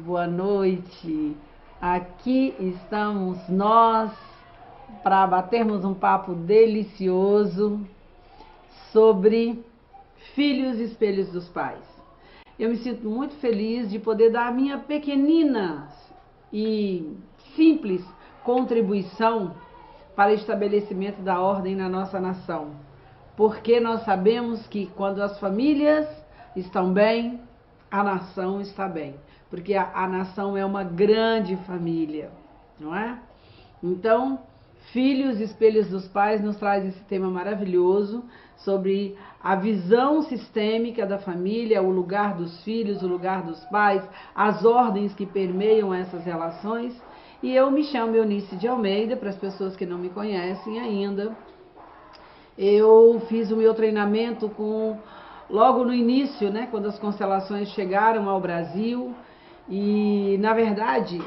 boa noite. Aqui estamos nós para batermos um papo delicioso sobre filhos espelhos dos pais. Eu me sinto muito feliz de poder dar a minha pequenina e simples contribuição para o estabelecimento da ordem na nossa nação. Porque nós sabemos que quando as famílias estão bem, a nação está bem. Porque a nação é uma grande família, não é? Então, Filhos Espelhos dos Pais nos traz esse tema maravilhoso sobre a visão sistêmica da família, o lugar dos filhos, o lugar dos pais, as ordens que permeiam essas relações. E eu me chamo Eunice de Almeida, para as pessoas que não me conhecem ainda. Eu fiz o meu treinamento logo no início, né, quando as constelações chegaram ao Brasil. E, na verdade,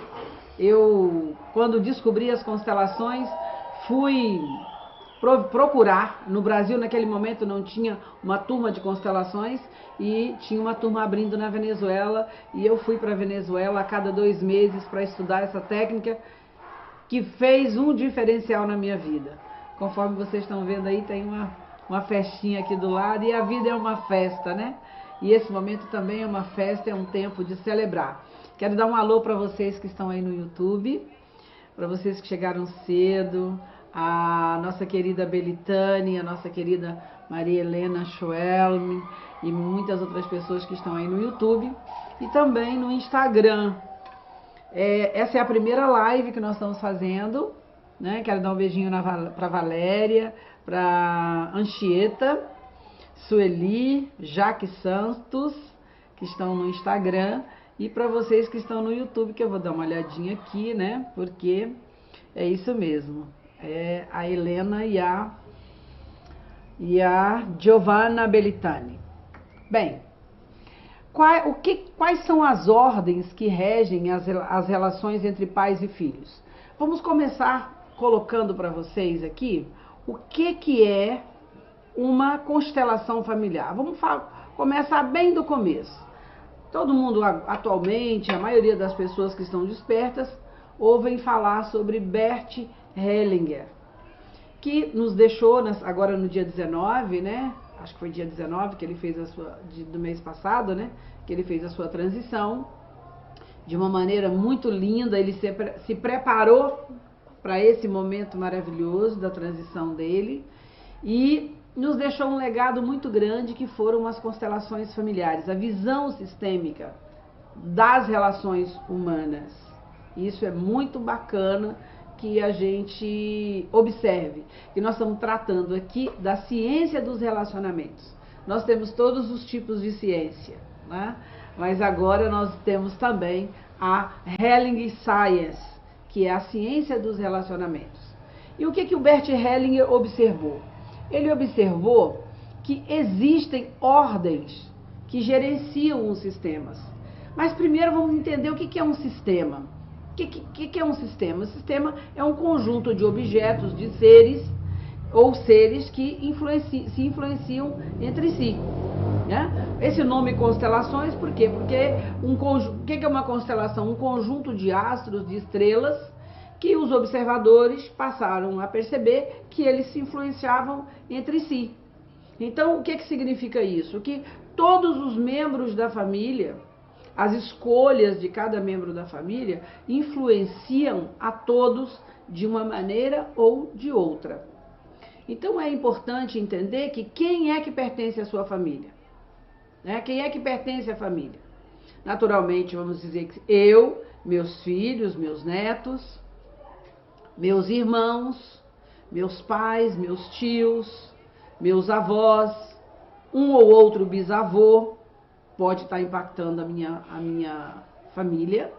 quando descobri as constelações, fui procurar. No Brasil, naquele momento, não tinha uma turma de constelações e tinha uma turma abrindo na Venezuela. E eu fui para a Venezuela a cada 2 meses para estudar essa técnica que fez um diferencial na minha vida. Conforme vocês estão vendo aí, tem uma festinha aqui do lado e a vida é uma festa, né? E esse momento também é uma festa, é um tempo de celebrar. Quero dar um alô para vocês que estão aí no YouTube, para vocês que chegaram cedo, a nossa querida Belitane, a nossa querida Maria Helena Schoelme e muitas outras pessoas que estão aí no YouTube e também no Instagram. Essa é a primeira live que nós estamos fazendo, né? Quero dar um beijinho para Valéria, para Anchieta, Sueli, Jaque Santos, que estão no Instagram, e para vocês que estão no YouTube, que eu vou dar uma olhadinha aqui, né? Porque é isso mesmo. É a Helena e a Giovanna Belitani. Bem, quais são as ordens que regem as relações entre pais e filhos? Vamos começar colocando para vocês aqui o que é uma constelação familiar. Vamos começar bem do começo. Todo mundo atualmente, a maioria das pessoas que estão despertas, ouvem falar sobre Bert Hellinger, que nos deixou agora no dia 19, né? Acho que foi dia 19 que ele fez do mês passado, né? Que ele fez a sua transição de uma maneira muito linda. Ele se preparou para esse momento maravilhoso da transição dele e nos deixou um legado muito grande, que foram as constelações familiares, a visão sistêmica das relações humanas. Isso é muito bacana que a gente observe, que nós estamos tratando aqui da ciência dos relacionamentos. Nós temos todos os tipos de ciência, né? Mas agora nós temos também a Hellinger Science, que é a ciência dos relacionamentos. E o que o Bert Hellinger observou? Ele observou que existem ordens que gerenciam os sistemas. Mas primeiro vamos entender o que é um sistema. O que é um sistema? O sistema é um conjunto de objetos, de seres ou seres que se influenciam entre si, né? Esse nome constelações, por quê? Porque o que é uma constelação? Um conjunto de astros, de estrelas, que os observadores passaram a perceber que eles se influenciavam entre si. Então, o que significa isso? Que todos os membros da família, as escolhas de cada membro da família, influenciam a todos de uma maneira ou de outra. Então, é importante entender que quem é que pertence à sua família? Né? Quem é que pertence à família? Naturalmente, vamos dizer que eu, meus filhos, meus netos, meus irmãos, meus pais, meus tios, meus avós, um ou outro bisavô pode estar impactando a minha família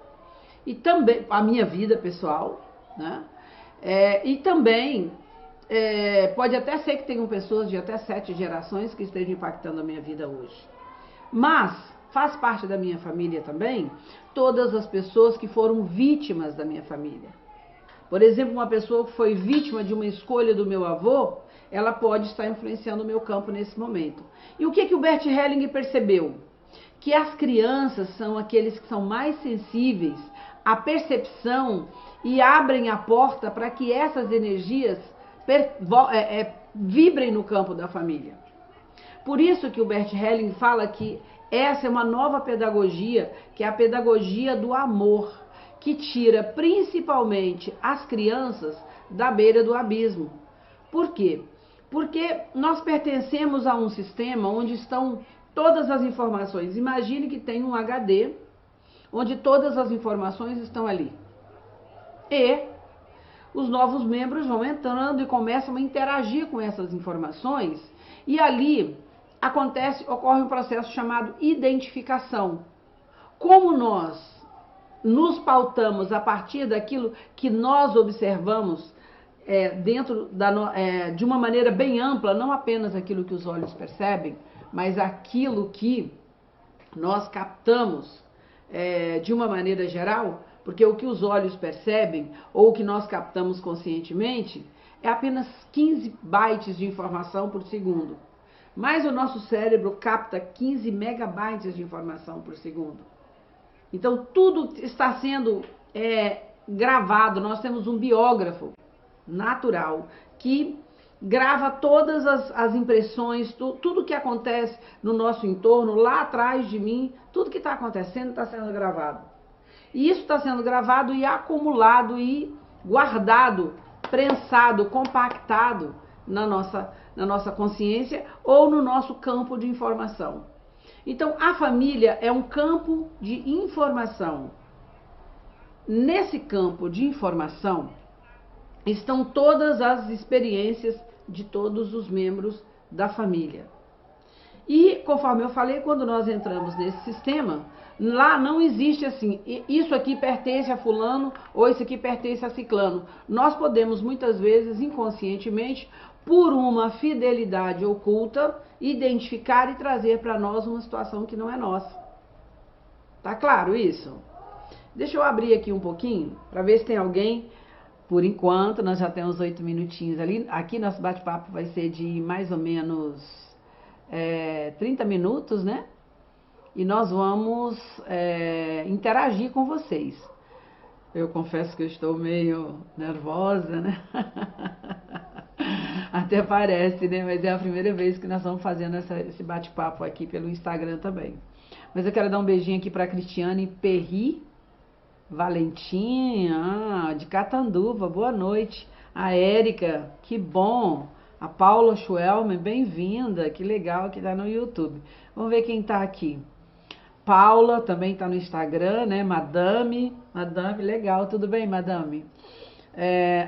e também a minha vida pessoal, né? E também pode até ser que tenham pessoas de até 7 gerações que estejam impactando a minha vida hoje. Mas faz parte da minha família também todas as pessoas que foram vítimas da minha família. Por exemplo, uma pessoa que foi vítima de uma escolha do meu avô, ela pode estar influenciando o meu campo nesse momento. E o que o Bert Hellinger percebeu? que as crianças são aqueles que são mais sensíveis à percepção e abrem a porta para que essas energias vibrem no campo da família. Por isso que o Bert Helling fala que essa é uma nova pedagogia, que é a pedagogia do amor, que tira principalmente as crianças da beira do abismo. Por quê? Porque nós pertencemos a um sistema onde estão todas as informações. Imagine que tem um HD, onde todas as informações estão ali. E os novos membros vão entrando e começam a interagir com essas informações, e ali ocorre um processo chamado identificação. Como nós nos pautamos a partir daquilo que nós observamos de uma maneira bem ampla, não apenas aquilo que os olhos percebem, mas aquilo que nós captamos de uma maneira geral, porque o que os olhos percebem ou o que nós captamos conscientemente é apenas 15 bytes de informação por segundo. Mas o nosso cérebro capta 15 megabytes de informação por segundo. Então tudo está sendo gravado. Nós temos um biógrafo natural que grava todas as impressões, tudo que acontece no nosso entorno, lá atrás de mim, tudo que está acontecendo está sendo gravado. E isso está sendo gravado e acumulado e guardado, prensado, compactado na nossa consciência ou no nosso campo de informação. Então, a família é um campo de informação. Nesse campo de informação estão todas as experiências de todos os membros da família. E, conforme eu falei, quando nós entramos nesse sistema, lá não existe assim, isso aqui pertence a fulano ou isso aqui pertence a ciclano. Nós podemos, muitas vezes, inconscientemente, por uma fidelidade oculta, identificar e trazer para nós uma situação que não é nossa. Tá claro isso? Deixa eu abrir aqui um pouquinho, para ver se tem alguém. Por enquanto, nós já temos 8 minutinhos ali. Aqui nosso bate-papo vai ser de mais ou menos 30 minutos, né? E nós vamos interagir com vocês. Eu confesso que eu estou meio nervosa, né? Até parece, né? Mas é a primeira vez que nós estamos fazendo esse bate-papo aqui pelo Instagram também. Mas eu quero dar um beijinho aqui para a Cristiane Perri Valentim, de Catanduva, boa noite. A Érica, que bom. A Paula Schwelman, bem-vinda, que legal que está no YouTube. Vamos ver quem está aqui. Paula também está no Instagram, né? Madame, legal, tudo bem, Madame?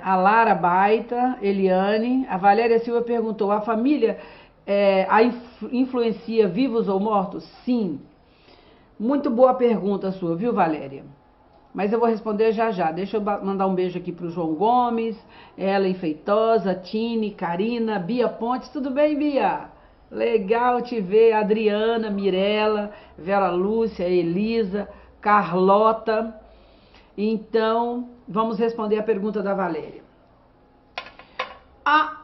A Lara Baita, Eliane, a Valéria Silva perguntou, a família influencia vivos ou mortos? Sim. Muito boa pergunta sua, viu, Valéria? Mas eu vou responder já já. Deixa eu mandar um beijo aqui para o João Gomes, Ellen Feitosa, Tine, Karina, Bia Pontes. Tudo bem, Bia? Legal te ver. Adriana, Mirella, Vera Lúcia, Elisa, Carlota. Então, vamos responder a pergunta da Valéria.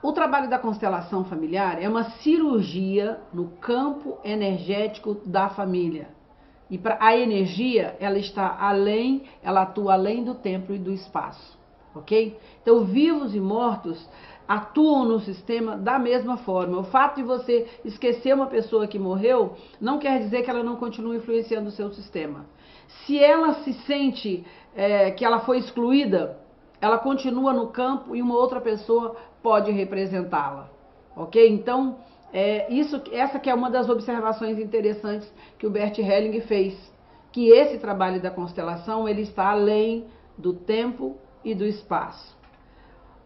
O trabalho da constelação familiar é uma cirurgia no campo energético da família. E a energia, ela atua além do tempo e do espaço, ok? Então, vivos e mortos atuam no sistema da mesma forma. O fato de você esquecer uma pessoa que morreu, não quer dizer que ela não continue influenciando o seu sistema. Se ela se sente que ela foi excluída, ela continua no campo e uma outra pessoa pode representá-la, ok? Então, essa que é uma das observações interessantes que o Bert Helling fez, que esse trabalho da constelação, ele está além do tempo e do espaço.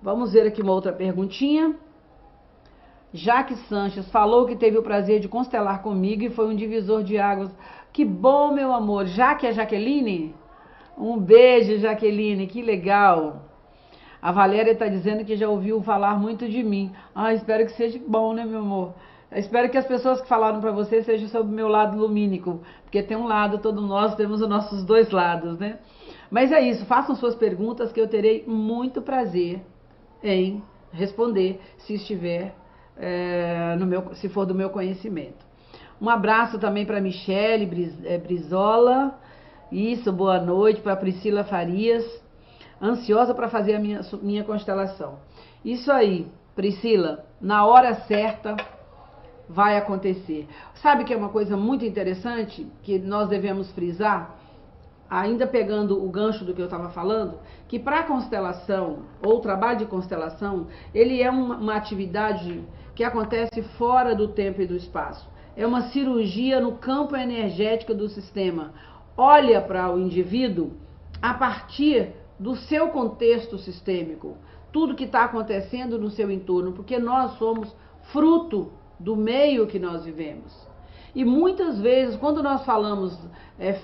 Vamos ver aqui uma outra perguntinha. Jaque Sanches falou que teve o prazer de constelar comigo e foi um divisor de águas. Que bom, meu amor. Jaque é Jaqueline? Um beijo, Jaqueline, que legal. A Valéria está dizendo que já ouviu falar muito de mim. Espero que seja bom, né, meu amor? Espero que as pessoas que falaram para você sejam sobre o meu lado lumínico, porque tem um lado, todos nós temos os nossos dois lados, né? Mas é isso, façam suas perguntas que eu terei muito prazer em responder, se estiver, se for do meu conhecimento. Um abraço também para Michele Brizola. Isso, boa noite. Para Priscila Farias. Ansiosa para fazer a minha constelação. Isso aí, Priscila, na hora certa vai acontecer. Sabe que é uma coisa muito interessante que nós devemos frisar? Ainda pegando o gancho do que eu estava falando, que para a constelação, ou trabalho de constelação, ele é uma atividade que acontece fora do tempo e do espaço. É uma cirurgia no campo energético do sistema. Olha para o indivíduo a partir do seu contexto sistêmico, tudo que está acontecendo no seu entorno, porque nós somos fruto do meio que nós vivemos. E muitas vezes, quando nós falamos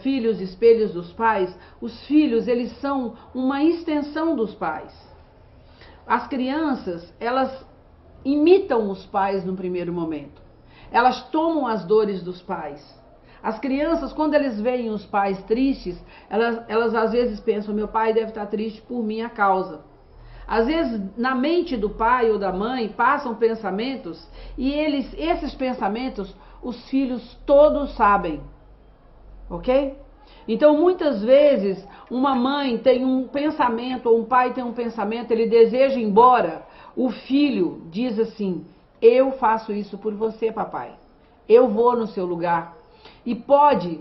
filhos, espelhos dos pais, os filhos, eles são uma extensão dos pais. As crianças, elas imitam os pais no primeiro momento. Elas tomam as dores dos pais. As crianças, quando eles veem os pais tristes, elas às vezes pensam, meu pai deve estar triste por minha causa. Às vezes, na mente do pai ou da mãe, passam pensamentos, e esses pensamentos, os filhos todos sabem, ok? Então, muitas vezes, uma mãe tem um pensamento, ou um pai tem um pensamento, ele deseja ir embora, o filho diz assim, eu faço isso por você, papai, eu vou no seu lugar. E pode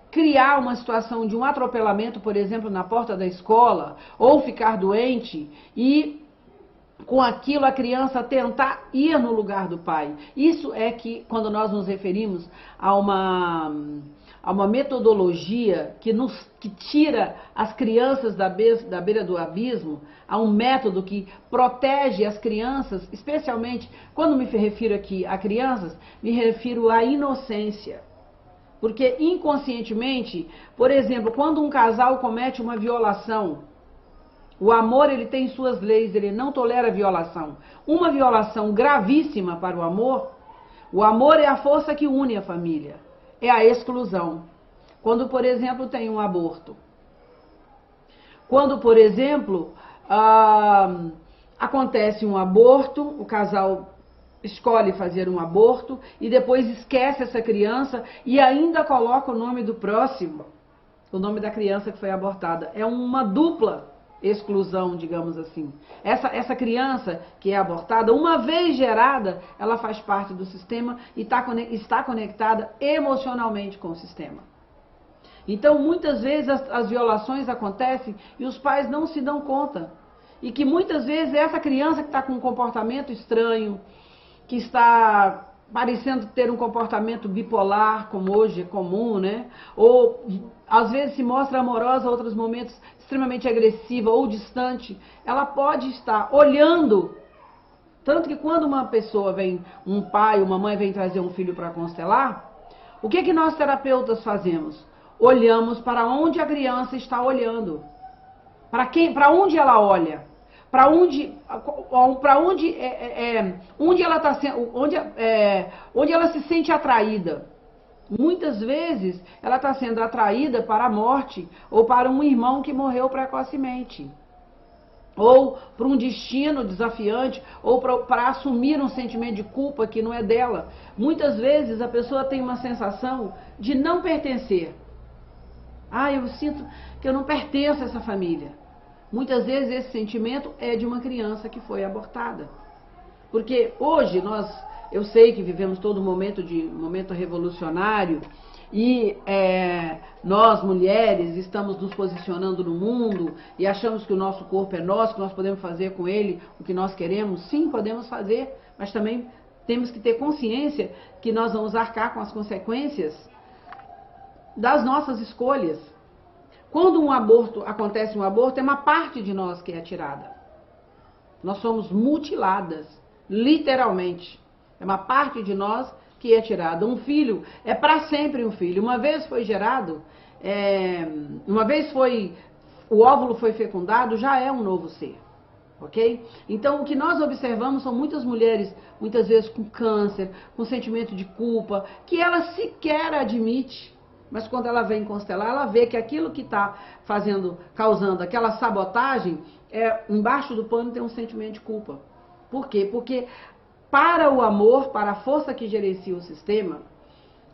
criar uma situação de um atropelamento, por exemplo, na porta da escola, ou ficar doente e com aquilo a criança tentar ir no lugar do pai. Isso é que, quando nós nos referimos a uma metodologia que tira as crianças da beira do abismo, a um método que protege as crianças, especialmente, quando me refiro aqui a crianças, me refiro à inocência. Porque inconscientemente, por exemplo, quando um casal comete uma violação, o amor ele tem suas leis, ele não tolera violação. Uma violação gravíssima para o amor é a força que une a família, é a exclusão. Quando, por exemplo, tem um aborto. Quando, por exemplo, acontece um aborto, o casal escolhe fazer um aborto e depois esquece essa criança e ainda coloca o nome do próximo, o nome da criança que foi abortada. É uma dupla exclusão, digamos assim. Essa criança que é abortada, uma vez gerada, ela faz parte do sistema e está conectada emocionalmente com o sistema. Então, muitas vezes as violações acontecem e os pais não se dão conta. E que muitas vezes essa criança que está com um comportamento estranho, que está parecendo ter um comportamento bipolar, como hoje é comum, né? Ou às vezes se mostra amorosa, outros momentos extremamente agressiva ou distante, ela pode estar olhando. Tanto que quando uma pessoa vem, um pai, uma mãe vem trazer um filho para constelar, o que nós terapeutas fazemos? Olhamos para onde a criança está olhando. Para onde ela olha? Onde ela está onde ela se sente atraída. Muitas vezes ela está sendo atraída para a morte ou para um irmão que morreu precocemente, ou para um destino desafiante, ou para assumir um sentimento de culpa que não é dela. Muitas vezes a pessoa tem uma sensação de não pertencer. Eu sinto que eu não pertenço a essa família. Muitas vezes esse sentimento é de uma criança que foi abortada. Porque hoje eu sei que vivemos todo um momento revolucionário e nós mulheres estamos nos posicionando no mundo e achamos que o nosso corpo é nosso, que nós podemos fazer com ele o que nós queremos. Sim, podemos fazer, mas também temos que ter consciência que nós vamos arcar com as consequências das nossas escolhas. Quando acontece um aborto, é uma parte de nós que é tirada. Nós somos mutiladas, literalmente. É uma parte de nós que é tirada. Um filho é para sempre um filho. Uma vez foi gerado, o óvulo foi fecundado, já é um novo ser. Ok? Então, o que nós observamos são muitas mulheres, muitas vezes com câncer, com sentimento de culpa, que ela sequer admite. Mas quando ela vem constelar, ela vê que aquilo que está causando aquela sabotagem, embaixo do pano tem um sentimento de culpa. Por quê? Porque para o amor, para a força que gerencia o sistema,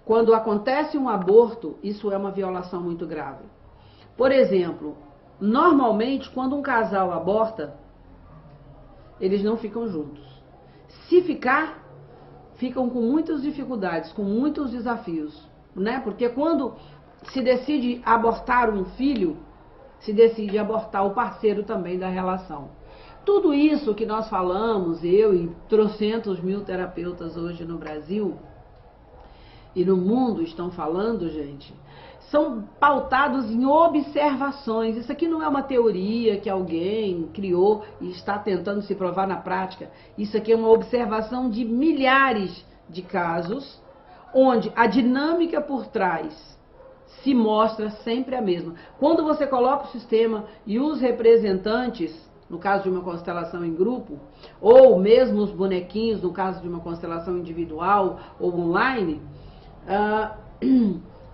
quando acontece um aborto, isso é uma violação muito grave. Por exemplo, normalmente, quando um casal aborta, eles não ficam juntos. Se ficar, ficam com muitas dificuldades, com muitos desafios, né? Porque quando se decide abortar um filho, se decide abortar o parceiro também da relação. Tudo isso que nós falamos, eu e trocentos mil terapeutas hoje no Brasil e no mundo estão falando, gente, são pautados em observações. Isso aqui não é uma teoria que alguém criou e está tentando se provar na prática. Isso aqui é uma observação de milhares de casos, onde a dinâmica por trás se mostra sempre a mesma. Quando você coloca o sistema e os representantes, no caso de uma constelação em grupo, ou mesmo os bonequinhos, no caso de uma constelação individual ou online,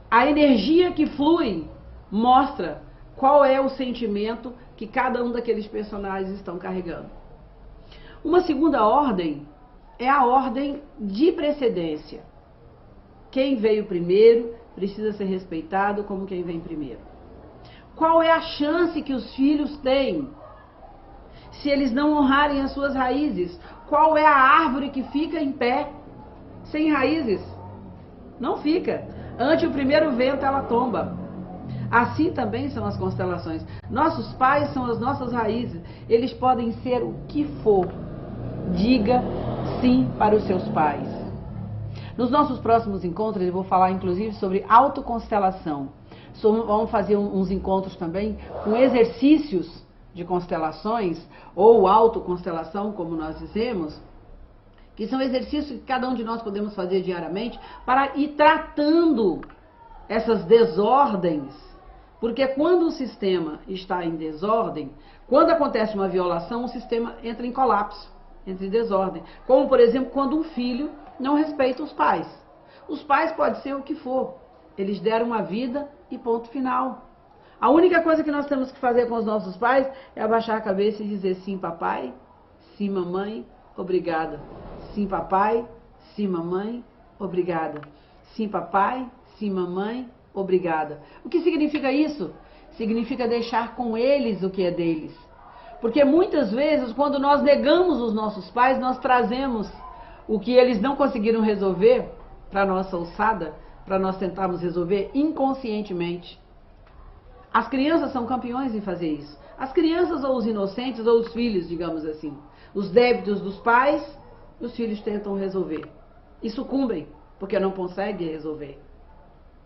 a energia que flui mostra qual é o sentimento que cada um daqueles personagens estão carregando. Uma segunda ordem é a ordem de precedência. Quem veio primeiro precisa ser respeitado como quem vem primeiro. Qual é a chance que os filhos têm se eles não honrarem as suas raízes? Qual é a árvore que fica em pé sem raízes? Não fica. Ante o primeiro vento ela tomba. Assim também são as constelações. Nossos pais são as nossas raízes. Eles podem ser o que for. Diga sim para os seus pais. Nos nossos próximos encontros eu vou falar inclusive sobre autoconstelação. Vamos fazer uns encontros também com exercícios de constelações, ou autoconstelação, como nós dizemos, que são exercícios que cada um de nós podemos fazer diariamente para ir tratando essas desordens, porque quando o sistema está em desordem, quando acontece uma violação, o sistema entra em colapso, entra em desordem. Como, por exemplo, quando um filho não respeita os pais. Os pais pode ser o que for, eles deram a vida e ponto final. A única coisa que nós temos que fazer com os nossos pais é abaixar a cabeça e dizer sim, papai, sim, mamãe, obrigada. Sim, papai, sim, mamãe, obrigada. Sim, papai, sim, mamãe, obrigada. O que significa isso? Significa deixar com eles o que é deles. Porque muitas vezes, quando nós negamos os nossos pais, nós trazemos o que eles não conseguiram resolver para a nossa alçada, para nós tentarmos resolver inconscientemente. As crianças são campeões em fazer isso. As crianças ou os inocentes ou os filhos, digamos assim. Os débitos dos pais, os filhos tentam resolver. E sucumbem, porque não conseguem resolver.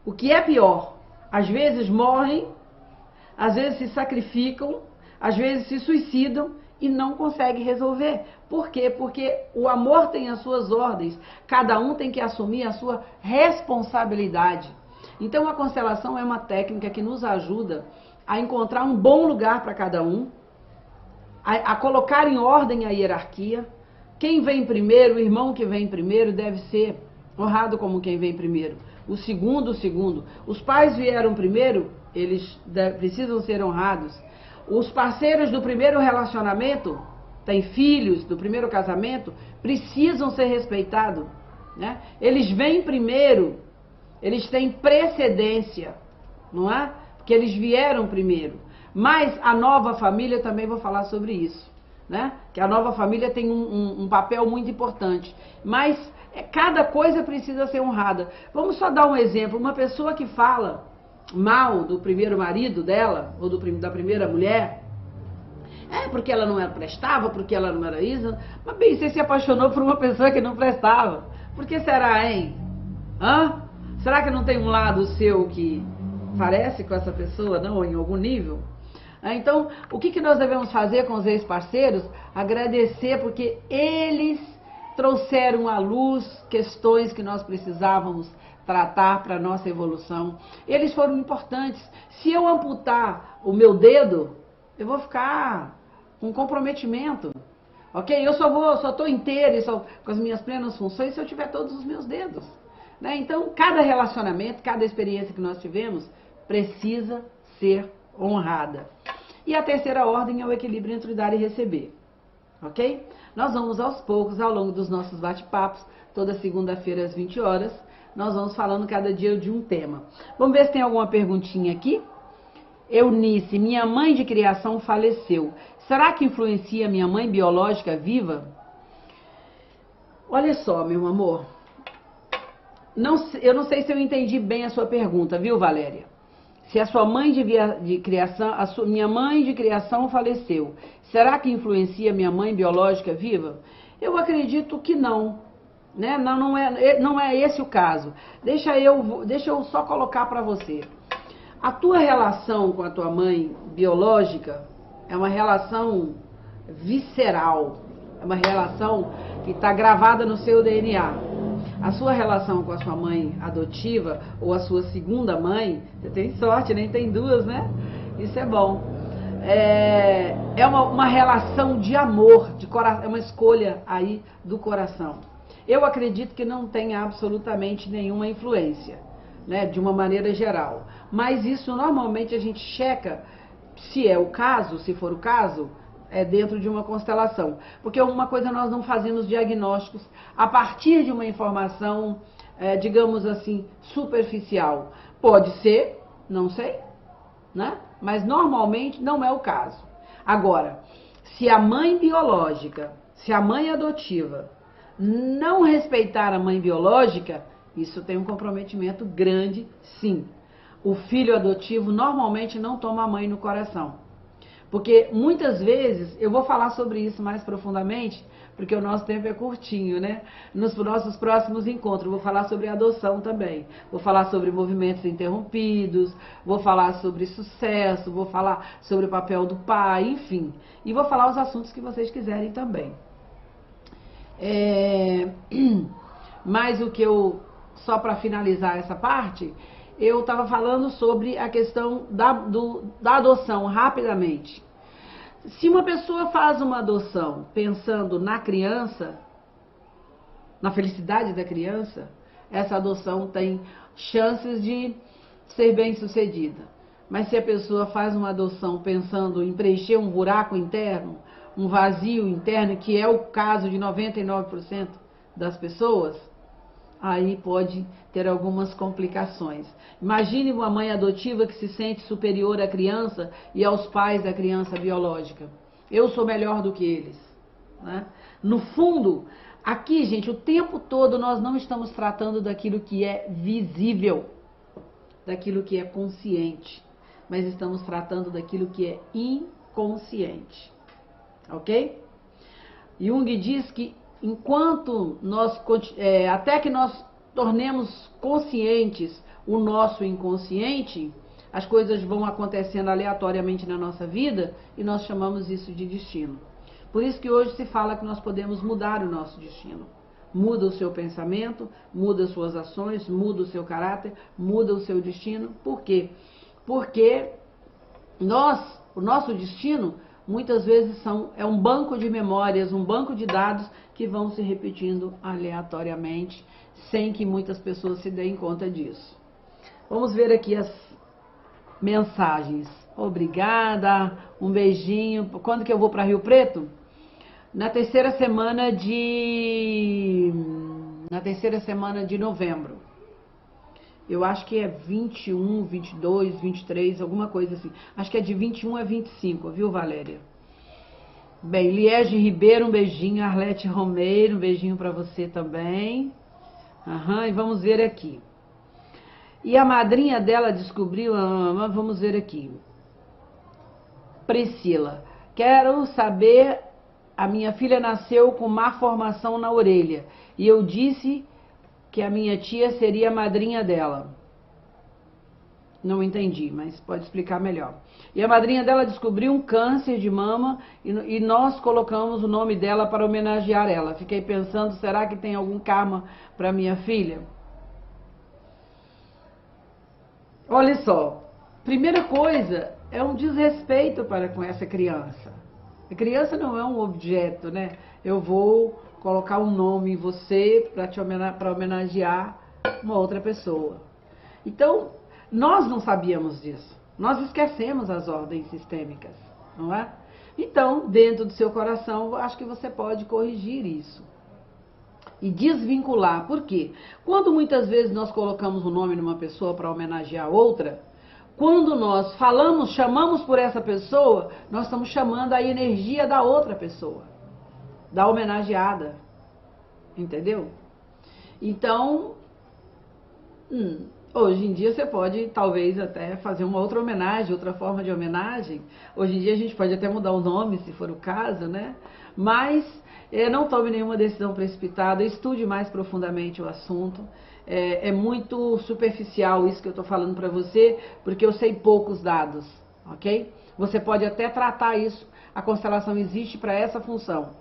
O que é pior, às vezes morrem, às vezes se sacrificam, às vezes se suicidam e não conseguem resolver. Por quê? Porque o amor tem as suas ordens. Cada um tem que assumir a sua responsabilidade. Então a constelação é uma técnica que nos ajuda a encontrar um bom lugar para cada um, a colocar em ordem a hierarquia. Quem vem primeiro, o irmão que vem primeiro deve ser honrado como quem vem primeiro. O segundo. Os pais vieram primeiro, eles precisam ser honrados. Os parceiros do primeiro relacionamento, têm filhos do primeiro casamento, precisam ser respeitados, né? Eles vêm primeiro. Eles têm precedência, não é? Porque eles vieram primeiro. Mas a nova família, também vou falar sobre isso, né? Que a nova família tem um papel muito importante. Mas cada coisa precisa ser honrada. Vamos só dar um exemplo. Uma pessoa que fala mal do primeiro marido dela, ou da primeira mulher, porque ela não era prestava, porque ela não era isso. Mas bem, você se apaixonou por uma pessoa que não prestava. Por que será, hein? Será que não tem um lado seu que parece com essa pessoa, não? Ou em algum nível? Então, o que nós devemos fazer com os ex-parceiros? Agradecer, porque eles trouxeram à luz questões que nós precisávamos tratar para a nossa evolução. Eles foram importantes. Se eu amputar o meu dedo, eu vou ficar com comprometimento. Ok? Eu só estou inteira e só com as minhas plenas funções se eu tiver todos os meus dedos. Né? Então, cada relacionamento, cada experiência que nós tivemos precisa ser honrada. E a terceira ordem é o equilíbrio entre dar e receber. Ok? Nós vamos aos poucos, ao longo dos nossos bate-papos, toda segunda-feira às 20 horas, nós vamos falando cada dia de um tema. Vamos ver se tem alguma perguntinha aqui. Eunice, minha mãe de criação faleceu. Será que influencia minha mãe biológica viva? Olha só, meu amor. Eu não sei se eu entendi bem a sua pergunta, viu, Valéria? Se a sua mãe de criação, minha mãe de criação faleceu, será que influencia minha mãe biológica viva? Eu acredito que não, né? Não é esse o caso. Deixa eu só colocar para você. A tua relação com a tua mãe biológica é uma relação visceral, é uma relação que está gravada no seu DNA. A sua relação com a sua mãe adotiva ou a sua segunda mãe, você tem sorte, nem tem duas, né? Isso é bom. É uma relação de amor, de coração, é uma escolha aí do coração. Eu acredito que não tem absolutamente nenhuma influência, né, de uma maneira geral. Mas isso normalmente a gente checa, se é o caso, se for o caso, dentro de uma constelação. Porque uma coisa nós não fazemos diagnósticos a partir de uma informação, digamos assim, superficial. Pode ser, não sei, né? Mas normalmente não é o caso. Agora, se a mãe biológica, se a mãe adotiva não respeitar a mãe biológica, isso tem um comprometimento grande, sim. O filho adotivo normalmente não toma a mãe no coração. Porque muitas vezes, eu vou falar sobre isso mais profundamente, porque o nosso tempo é curtinho, né? Nos nossos próximos encontros, vou falar sobre adoção também. Vou falar sobre movimentos interrompidos, vou falar sobre sucesso, vou falar sobre o papel do pai, enfim. E vou falar os assuntos que vocês quiserem também. Mas o que só para finalizar essa parte, eu estava falando sobre a questão da adoção, rapidamente. Se uma pessoa faz uma adoção pensando na criança, na felicidade da criança, essa adoção tem chances de ser bem sucedida. Mas se a pessoa faz uma adoção pensando em preencher um buraco interno, um vazio interno, que é o caso de 99% das pessoas, aí pode ter algumas complicações. Imagine uma mãe adotiva que se sente superior à criança e aos pais da criança biológica. Eu sou melhor do que eles, né? No fundo, aqui, gente, o tempo todo nós não estamos tratando daquilo que é visível, daquilo que é consciente, mas estamos tratando daquilo que é inconsciente, ok? Jung diz que enquanto até que nós tornemos conscientes o nosso inconsciente, as coisas vão acontecendo aleatoriamente na nossa vida e nós chamamos isso de destino. Por isso que hoje se fala que nós podemos mudar o nosso destino. Muda o seu pensamento, muda as suas ações, muda o seu caráter, muda o seu destino. Por quê? Porque o nosso destino muitas vezes é um banco de memórias, um banco de dados que vão se repetindo aleatoriamente, sem que muitas pessoas se deem conta disso. Vamos ver aqui as mensagens. Obrigada, um beijinho. Quando que eu vou para Rio Preto? Na terceira semana de novembro. Eu acho que é 21, 22, 23, alguma coisa assim. Acho que é de 21 a 25, viu, Valéria? Bem, Liege Ribeiro, um beijinho. Arlete Romeiro, um beijinho para você também. E vamos ver aqui. E a madrinha dela descobriu, vamos ver aqui. Priscila, quero saber, a minha filha nasceu com má formação na orelha. E eu disse que a minha tia seria a madrinha dela. Não entendi, mas pode explicar melhor. E a madrinha dela descobriu um câncer de mama e nós colocamos o nome dela para homenagear ela. Fiquei pensando, será que tem algum karma para minha filha? Olha só, primeira coisa, é um desrespeito para com essa criança. A criança não é um objeto, né? Eu vou colocar um nome em você para homenagear uma outra pessoa. Então, nós não sabíamos disso. Nós esquecemos as ordens sistêmicas, não é? Então, dentro do seu coração, acho que você pode corrigir isso. e desvincular. Por quê? Quando muitas vezes nós colocamos o nome numa pessoa para homenagear outra, quando nós falamos, chamamos por essa pessoa, nós estamos chamando a energia da outra pessoa, da homenageada. Entendeu? Então, hoje em dia você pode talvez até fazer uma outra homenagem, outra forma de homenagem. Hoje em dia a gente pode até mudar o nome, se for o caso, né? Mas não tome nenhuma decisão precipitada, estude mais profundamente o assunto. É muito superficial isso que eu estou falando para você, porque eu sei poucos dados, ok? Você pode até tratar isso, a constelação existe para essa função,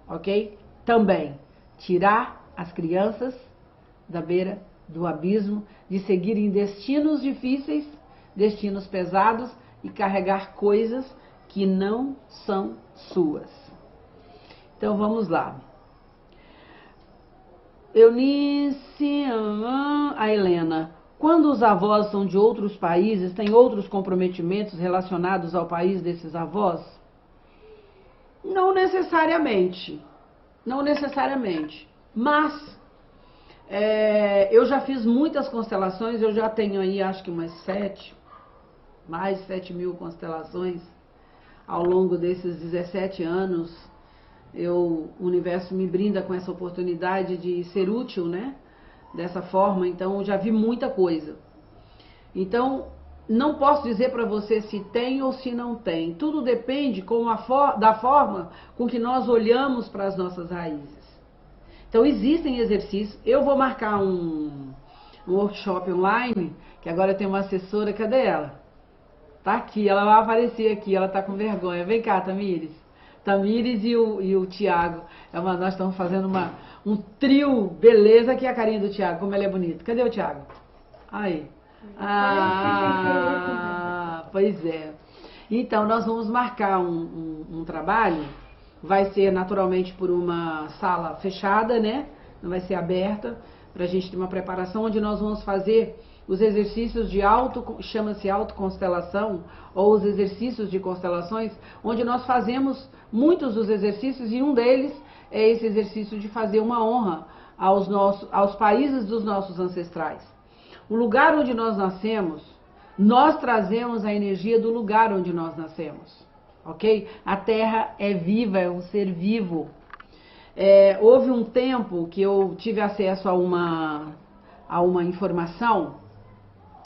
ok? Também, tirar as crianças da beira do abismo, de seguirem destinos difíceis, destinos pesados e carregar coisas que não são suas. Então vamos lá. Eunice, a Helena. Quando os avós são de outros países, tem outros comprometimentos relacionados ao país desses avós? Não necessariamente. Não necessariamente. Mas eu já fiz muitas constelações, eu já tenho aí acho que mais de 7 mil constelações ao longo desses 17 anos. O universo me brinda com essa oportunidade de ser útil, né? Dessa forma, então eu já vi muita coisa. Então, não posso dizer para você se tem ou se não tem. Tudo depende da forma com que nós olhamos para as nossas raízes. Então, existem exercícios. Eu vou marcar um workshop online, que agora eu tenho uma assessora, cadê ela? Tá aqui, ela vai aparecer aqui, ela tá com vergonha. Vem cá, Tamires. Tamires e o Tiago. Nós estamos fazendo um trio, beleza, que é a carinha do Tiago, como ela é bonita. Cadê o Tiago? Aí. Pois é. Então, nós vamos marcar um trabalho, vai ser naturalmente por uma sala fechada, né? Não vai ser aberta, pra gente ter uma preparação, onde nós vamos fazer os exercícios de chama-se autoconstelação, ou os exercícios de constelações, onde nós fazemos muitos dos exercícios, e um deles é esse exercício de fazer uma honra aos países dos nossos ancestrais. O lugar onde nós nascemos, nós trazemos a energia do lugar onde nós nascemos, ok? A Terra é viva, é um ser vivo. Houve um tempo que eu tive acesso a uma informação,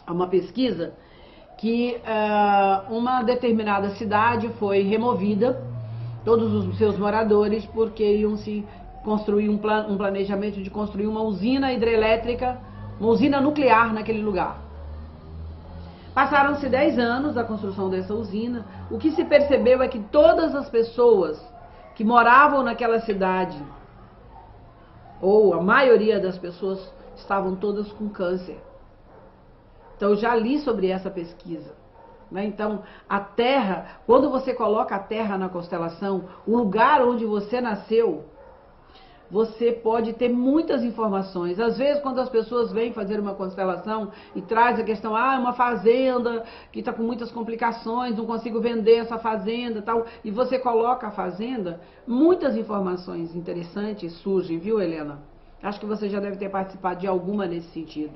a uma pesquisa, que uma determinada cidade foi removida, todos os seus moradores, porque iam se construir um planejamento de construir uma usina hidrelétrica, uma usina nuclear naquele lugar. Passaram-se 10 anos da construção dessa usina. O que se percebeu é que todas as pessoas que moravam naquela cidade, ou a maioria das pessoas, estavam todas com câncer. Então eu já li sobre essa pesquisa, né? Então a Terra, quando você coloca a Terra na constelação, o lugar onde você nasceu, você pode ter muitas informações. Às vezes, quando as pessoas vêm fazer uma constelação e traz a questão, uma fazenda que está com muitas complicações, não consigo vender essa fazenda, tal, e você coloca a fazenda, muitas informações interessantes surgem, viu, Helena? Acho que você já deve ter participado de alguma nesse sentido.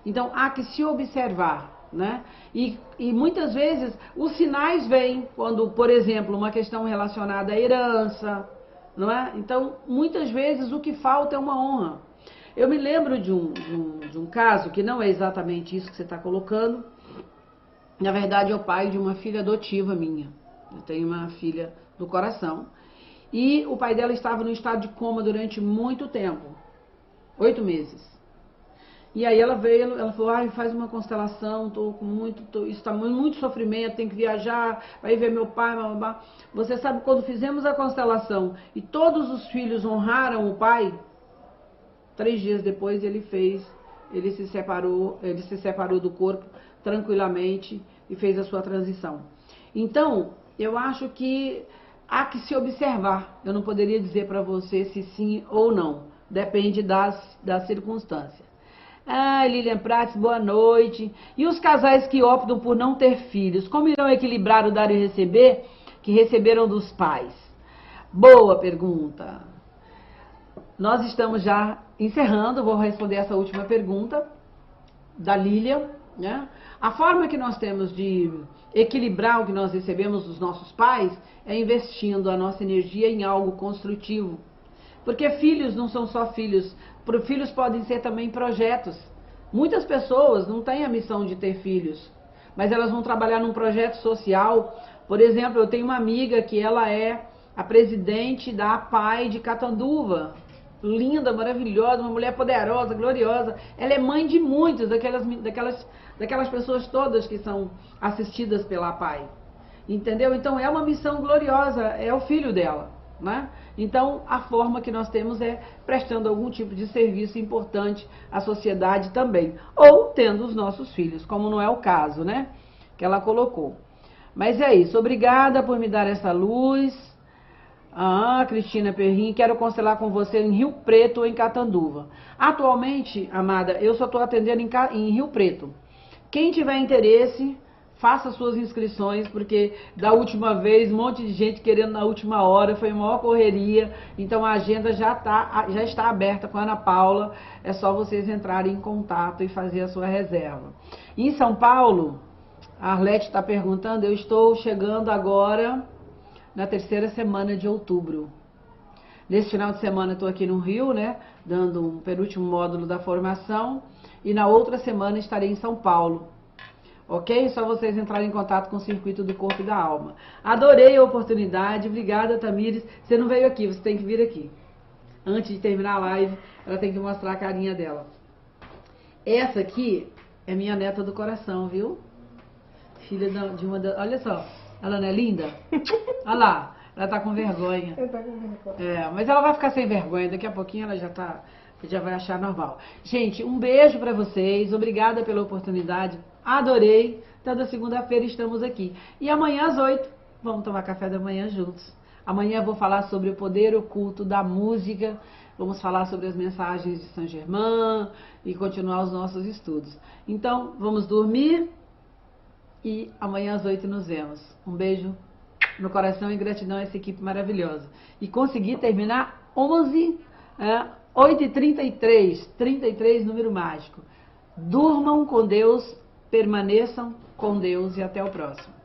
Então, há que se observar, né? E muitas vezes os sinais vêm quando, por exemplo, uma questão relacionada à herança, não é? Então, muitas vezes o que falta é uma honra. Eu me lembro de um caso que não é exatamente isso que você está colocando. Na verdade, é o pai de uma filha adotiva minha. Eu tenho uma filha do coração. E o pai dela estava no estado de coma durante muito tempo, 8 meses. E aí ela veio, ela falou, faz uma constelação, isso está muito sofrimento, tenho que viajar, vai ver meu pai, blá, blá, blá. Você sabe, quando fizemos a constelação e todos os filhos honraram o pai, 3 dias depois ele se separou do corpo tranquilamente e fez a sua transição. Então, eu acho que há que se observar. Eu não poderia dizer para você se sim ou não, depende da circunstância. Lilian Prates, boa noite. E os casais que optam por não ter filhos, como irão equilibrar o dar e receber que receberam dos pais? Boa pergunta. nós estamos já encerrando, vou responder essa última pergunta da Lília, né? A forma que nós temos de equilibrar o que nós recebemos dos nossos pais é investindo a nossa energia em algo construtivo. Porque filhos não são só filhos, filhos podem ser também projetos. Muitas pessoas não têm a missão de ter filhos, mas elas vão trabalhar num projeto social. Por exemplo, eu tenho uma amiga que ela é a presidente da APAI de Catanduva. Linda, maravilhosa, uma mulher poderosa, gloriosa. Ela é mãe de muitas daquelas pessoas todas que são assistidas pela APAI. Entendeu? Então é uma missão gloriosa, é o filho dela, né? Então a forma que nós temos é prestando algum tipo de serviço importante à sociedade também. Ou tendo os nossos filhos, como não é o caso, né? Que ela colocou. Mas é isso, obrigada por me dar essa luz. Cristina Perrin, quero constelar com você em Rio Preto ou em Catanduva. Atualmente, amada, eu só estou atendendo em Rio Preto. Quem tiver interesse, faça suas inscrições, porque da última vez, um monte de gente querendo na última hora, foi uma maior correria, então a agenda já está aberta com a Ana Paula, é só vocês entrarem em contato e fazer a sua reserva. Em São Paulo, a Arlete está perguntando, eu estou chegando agora na 3ª semana de outubro. Nesse final de semana estou aqui no Rio, né, dando um penúltimo módulo da formação, e na outra semana estarei em São Paulo. Ok? Só vocês entrarem em contato com o Circuito do Corpo e da Alma. Adorei a oportunidade, obrigada, Tamires. Você não veio aqui, você tem que vir aqui. Antes de terminar a live, ela tem que mostrar a carinha dela. Essa aqui é minha neta do coração, viu? Filha de uma das... Olha só, ela não é linda? Olha lá, ela tá com vergonha. Eu tô com vergonha. É, mas ela vai ficar sem vergonha, daqui a pouquinho ela já vai achar normal. Gente, um beijo pra vocês, obrigada pela oportunidade, adorei. Toda segunda-feira estamos aqui. E amanhã às 8, vamos tomar café da manhã juntos. Amanhã eu vou falar sobre o poder oculto da música, vamos falar sobre as mensagens de Saint Germain e continuar os nossos estudos. Então, vamos dormir e amanhã às 8 nos vemos. Um beijo no coração e gratidão a essa equipe maravilhosa. E consegui terminar 8h33, 33 número mágico. Durmam com Deus, permaneçam com Deus e até o próximo.